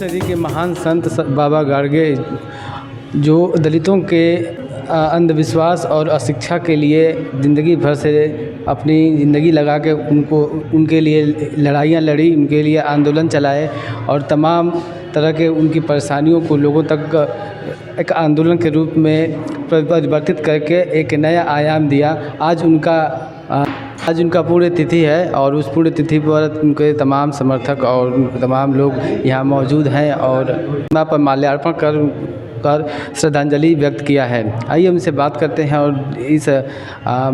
नदी के महान संत बाबा गाडगे जो दलितों के अंधविश्वास और अशिक्षा के लिए ज़िंदगी भर से अपनी ज़िंदगी लगा के उनके लिए लड़ाइयाँ लड़ी, उनके लिए आंदोलन चलाए और तमाम तरह के उनकी परेशानियों को लोगों तक एक आंदोलन के रूप में परिवर्तित करके एक नया आयाम दिया। आज उनका पुण्यतिथि है और उस पुण्यतिथि पर उनके तमाम समर्थक और तमाम लोग यहाँ मौजूद हैं और वहाँ पर माल्यार्पण कर श्रद्धांजलि व्यक्त किया है। आइए उनसे बात करते हैं और इस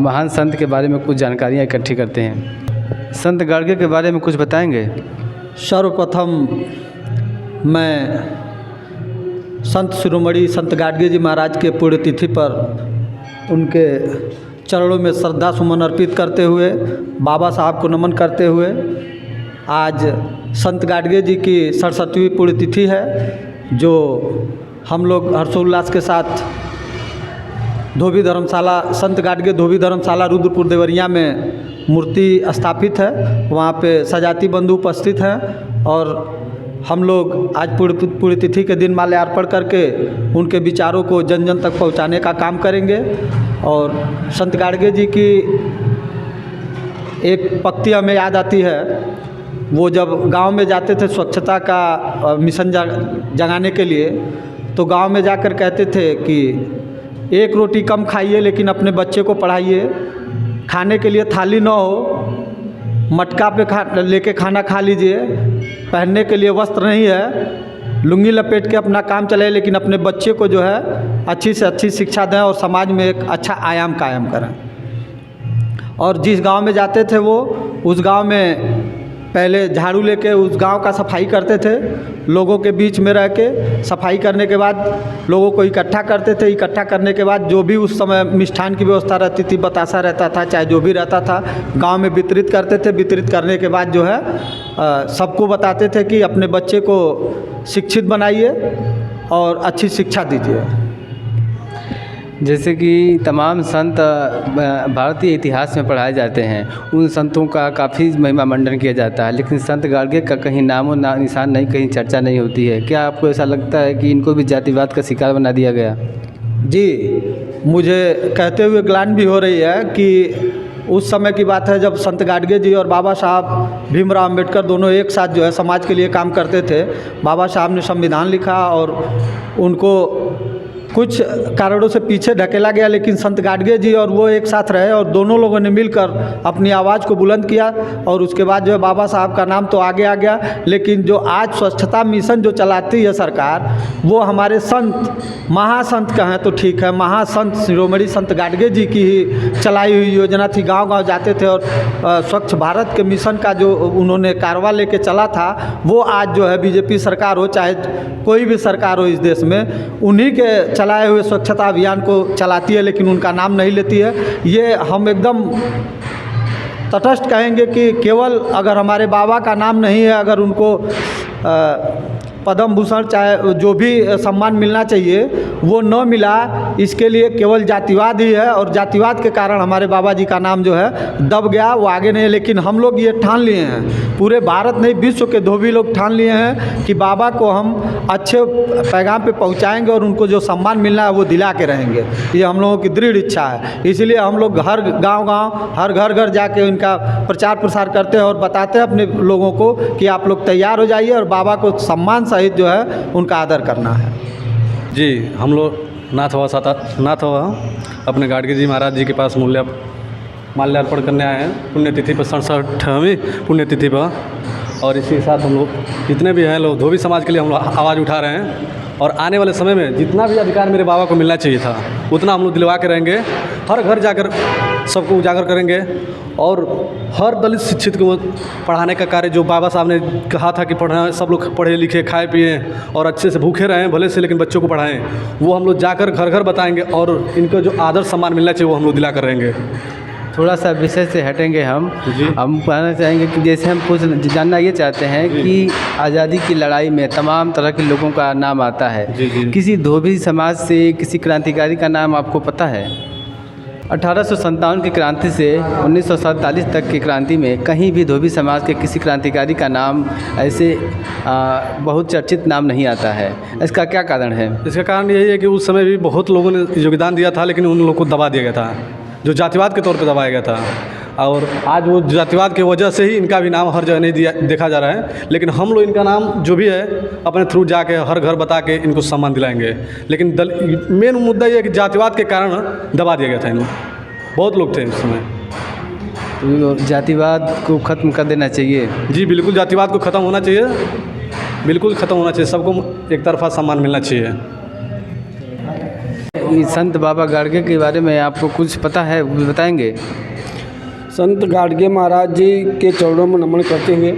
महान संत के बारे में कुछ जानकारियाँ इकट्ठी करते हैं। संत गाडगे के बारे में कुछ बताएंगे? सर्वप्रथम मैं संत शिरोमणि संत गाडगे जी महाराज के पुण्यतिथि पर उनके चरणों में श्रद्धा सुमन अर्पित करते हुए बाबा साहब को नमन करते हुए आज संत गाडगे जी की 67वीं पुण्यतिथि है, जो हम लोग हर्षोल्लास के साथ धोबी धर्मशाला संत गाडगे धोबी धर्मशाला रुद्रपुर देवरिया में मूर्ति स्थापित है, वहाँ पे सजाती बंधु उपस्थित हैं और हम लोग आज पुण्यतिथि के दिन माल्यार्पण करके उनके विचारों को जन जन तक पहुँचाने का काम करेंगे। और संत गाडगे जी की एक पंक्ति हमें याद आती है, वो जब गांव में जाते थे स्वच्छता का मिशन जगाने के लिए, तो गांव में जाकर कहते थे कि एक रोटी कम खाइए लेकिन अपने बच्चे को पढ़ाइए, खाने के लिए थाली न हो मटका पे लेके खाना खा लीजिए, पहनने के लिए वस्त्र नहीं है लुंगी लपेट के अपना काम चलाए, लेकिन अपने बच्चे को जो है अच्छी से अच्छी शिक्षा दें और समाज में एक अच्छा आयाम कायम करें। और जिस गांव में जाते थे वो उस गांव में पहले झाड़ू लेके उस गांव का सफाई करते थे, लोगों के बीच में रह के सफाई करने के बाद लोगों को इकट्ठा करते थे। इकट्ठा करने के बाद जो भी उस समय मिष्ठान की व्यवस्था रहती थी, बतासा रहता था, चाहे जो भी रहता था, गांव में वितरित करते थे। वितरित करने के बाद जो है सबको बताते थे कि अपने बच्चे को शिक्षित बनाइए और अच्छी शिक्षा दीजिए। जैसे कि तमाम संत भारतीय इतिहास में पढ़ाए जाते हैं, उन संतों का काफ़ी महिमा मंडन किया जाता है, लेकिन संत गाडगे का कहीं नामो निशान नहीं, कहीं चर्चा नहीं होती है। क्या आपको ऐसा लगता है कि इनको भी जातिवाद का शिकार बना दिया गया? जी, मुझे कहते हुए ग्लानि भी हो रही है कि उस समय की बात है जब संत गाडगे जी और बाबा साहब भीमराव अंबेडकर दोनों एक साथ जो है समाज के लिए काम करते थे। बाबा साहब ने संविधान लिखा और उनको कुछ कारणों से पीछे ढकेला गया, लेकिन संत गाडगे जी और वो एक साथ रहे और दोनों लोगों ने मिलकर अपनी आवाज़ को बुलंद किया। और उसके बाद जो है बाबा साहब का नाम तो आगे आ गया, लेकिन जो आज स्वच्छता मिशन जो चलाती है सरकार, वो हमारे संत महासंत कहें तो ठीक है, महासंत शिरोमणि संत गाडगे जी की ही चलाई हुई योजना थी। गाँव-गाँव जाते थे और स्वच्छ भारत के मिशन का जो उन्होंने कारवा लेके चला था, वो आज जो है बीजेपी सरकार हो चाहे कोई भी सरकार हो इस देश में, उन्हीं के चलाए हुए स्वच्छता अभियान को चलाती है, लेकिन उनका नाम नहीं लेती है। ये हम एकदम तटस्थ कहेंगे कि केवल अगर हमारे बाबा का नाम नहीं है, अगर उनको पद्म भूषण चाहे जो भी सम्मान मिलना चाहिए वो न मिला, इसके लिए केवल जातिवाद ही है और जातिवाद के कारण हमारे बाबा जी का नाम जो है दब गया, वो आगे नहीं। लेकिन हम लोग ये ठान लिए हैं, पूरे भारत नहीं विश्व के धोबी लोग ठान लिए हैं कि बाबा को हम अच्छे पैगाम पे पहुंचाएंगे और उनको जो सम्मान मिलना है वो दिला के रहेंगे। ये हम लोगों की दृढ़ इच्छा है, इसलिए हम लोग हर गाँव हर घर जाके उनका प्रचार प्रसार करते हैं और बताते हैं अपने लोगों को कि आप लोग तैयार हो जाइए और बाबा को सम्मान सहित जो है उनका आदर करना है। जी, हम लोग नाथ हुआ अपने गाडगे जी महाराज जी के पास माल्यार्पण करने आए हैं पुण्यतिथि पर, 67वीं पुण्यतिथि पर। और इसी के साथ हम लोग जितने भी हैं लोग धोबी समाज के लिए हम लोग आवाज़ उठा रहे हैं और आने वाले समय में जितना भी अधिकार मेरे बाबा को मिलना चाहिए था उतना हम लोग दिलवा के रहेंगे। हर घर जाकर सबको उजागर करेंगे और हर दलित शिक्षित को पढ़ाने का कार्य, जो बाबा साहब ने कहा था कि पढ़ना सब लोग पढ़े लिखे खाए पिए और अच्छे से भूखे रहें भले से, लेकिन बच्चों को पढ़ाएं, वो हम लोग जाकर घर घर बताएंगे और इनको जो आदर सम्मान मिलना चाहिए वो हम लोग दिला कर रहेंगे। थोड़ा सा विषय से हटेंगे हम कहना चाहेंगे कि जैसे हम कुछ जानना ये चाहते हैं कि आज़ादी की लड़ाई में तमाम तरह के लोगों का नाम आता है। किसी धोबी समाज से किसी क्रांतिकारी का नाम आपको पता है? 1857 की क्रांति से 1947 तक की क्रांति में कहीं भी धोबी समाज के किसी क्रांतिकारी का नाम ऐसे बहुत चर्चित नाम नहीं आता है। इसका क्या कारण है? इसका कारण यही है कि उस समय भी बहुत लोगों ने योगदान दिया था, लेकिन उन लोगों को दबा दिया गया था, जो जातिवाद के तौर पे दबाया गया था। और आज वो जातिवाद की वजह से ही इनका भी नाम हर जगह नहीं देखा जा रहा है। लेकिन हम लोग इनका नाम जो भी है अपने थ्रू जाके हर घर बता के इनको सम्मान दिलाएंगे। लेकिन मेन मुद्दा ये है कि जातिवाद के कारण दबा दिया गया था इनको, बहुत लोग थे उस समय। तो जातिवाद को ख़त्म कर देना चाहिए। जी बिल्कुल, जातिवाद को ख़त्म होना चाहिए, बिल्कुल ख़त्म होना चाहिए, सबको एक तरफा सम्मान मिलना चाहिए। संत बाबा गाडगे के बारे में आपको कुछ पता है, बताएंगे? संत गाडगे महाराज जी के चरणों में नमन करते हुए,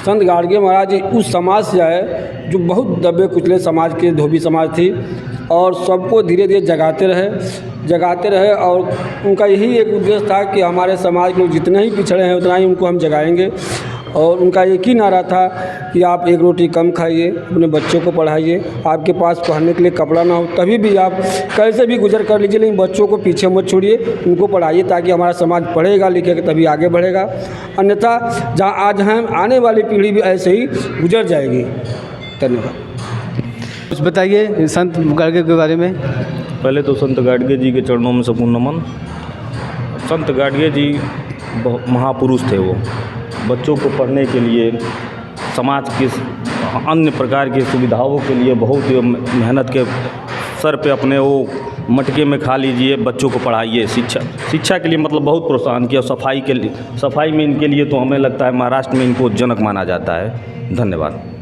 संत गाडगे महाराज जी उस समाज से आए जो बहुत दबे कुचले समाज के धोबी समाज थी, और सबको धीरे धीरे जगाते रहे और उनका यही एक उद्देश्य था कि हमारे समाज के लोग जितने ही पिछड़े हैं उतना ही उनको हम जगाएंगे। और उनका एक ही नारा था कि आप एक रोटी कम खाइए, अपने बच्चों को पढ़ाइए, आपके पास पहनने के लिए कपड़ा ना हो तभी भी आप कैसे भी गुजर कर लीजिए, लेकिन बच्चों को पीछे मत छोड़िए, उनको पढ़ाइए ताकि हमारा समाज पढ़ेगा लिखेगा तभी आगे बढ़ेगा। अन्यथा जहाँ आज हैं आने वाली पीढ़ी भी ऐसे ही गुजर जाएगी। धन्यवाद। कुछ बताइए संत गाडगे के बारे में। पहले तो संत गाडगे जी के चरणों में सबको नमन। संत गाडगे जी महापुरुष थे। वो बच्चों को पढ़ने के लिए, समाज के अन्य प्रकार की सुविधाओं के लिए बहुत मेहनत के सर पे अपने वो मटके में खा लीजिए, बच्चों को पढ़ाइए। शिक्षा के लिए मतलब बहुत प्रोत्साहन किया। सफाई में इनके लिए तो हमें लगता है महाराष्ट्र में इनको जनक माना जाता है। धन्यवाद।